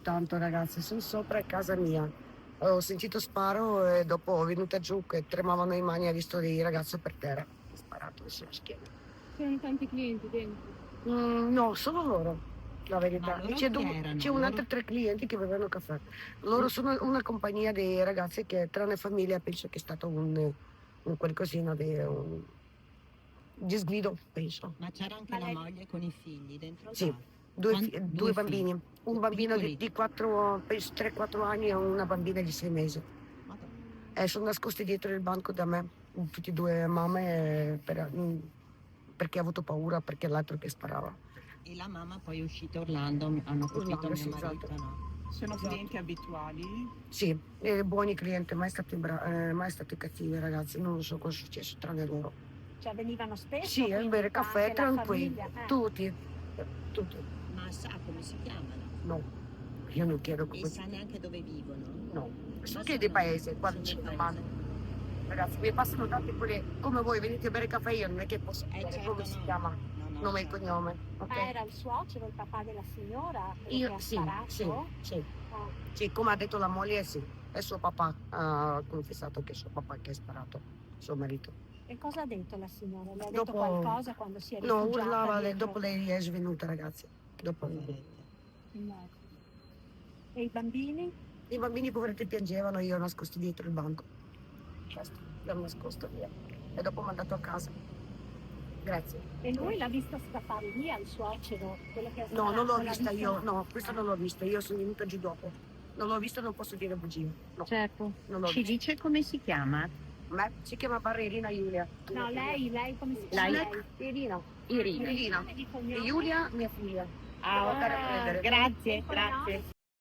Tanto ragazzi, sono sopra a casa mia. Ho sentito sparo e dopo venuta giù che tremavano in mani, ho visto dei ragazzi per terra. Ho sparato sulla schiena. C'erano tanti clienti dentro. No, solo loro, la Ma verità. loro C'è, chi erano? c'è un altro tre clienti che bevevano caffè. Loro sono una compagnia di ragazzi che tranne famiglia penso che è stato un qualcosina di disguido, penso. Ma c'era anche la moglie con i figli dentro il Sì, bar? due bambini. figli? Un bambino Piccoli? di 4, penso 3-4 anni e una bambina di 6 mesi. Madonna. Sono nascosti dietro il banco da me, tutti e due mamme, perché ha avuto paura, perché l'altro che sparava. E la mamma poi è uscita urlando, hanno colpito Urlando, mio sì, marito, esatto. no? Sono Esatto. clienti abituali? Sì, buoni clienti, mai stati cattivi ragazzi, non lo so cosa è successo tranne loro. Cioè venivano spesso? Sì, a quindi bere caffè anche la tranquilli, famiglia, tutti, tutti. Ma sa come si chiamano? No, io non chiedo E come. sa neanche dove vivono? No, sono Ma che di sono- paese, qua sono vicino del a paese. Mano. Ragazzi, mi passano tanti quelli come voi, venite a bere caffè, io non è che posso dire Certo, come si no. chiama, No, nome e certo. cognome, ok? Ma era il suocero, il papà della signora, quello che ha Sì, sparato? sì, Ah. sì, come ha detto la moglie, sì, è suo papà, ha confessato che è suo papà che ha sparato suo marito. E cosa ha detto la signora? Le ha detto Dopo, qualcosa quando si è no, rifugiata urlava, dietro? dopo lei è svenuta, ragazzi, dopo. Poverette. No. E i bambini? I bambini poveretti piangevano, io ho nascosto dietro il banco, questo, l'ho nascosto via, e dopo mi ha mandato a casa, grazie. E lui l'ha vista scappare via, il suocero, quello che ha No, sparato? non l'ho l'ha vista io, no, questo non l'ho vista, io sono venuta giù dopo. Non l'ho vista, non posso dire bugie. No, Certo. non l'ho Ci vista. dice come si chiama? Me si chiama Barrerina Giulia. No, lei come si chiama? Lei? Irina. Irina. Irina. Nome di E cognome? Giulia, mia figlia. Ah, Devo andare a prendere. grazie, Cognome? grazie.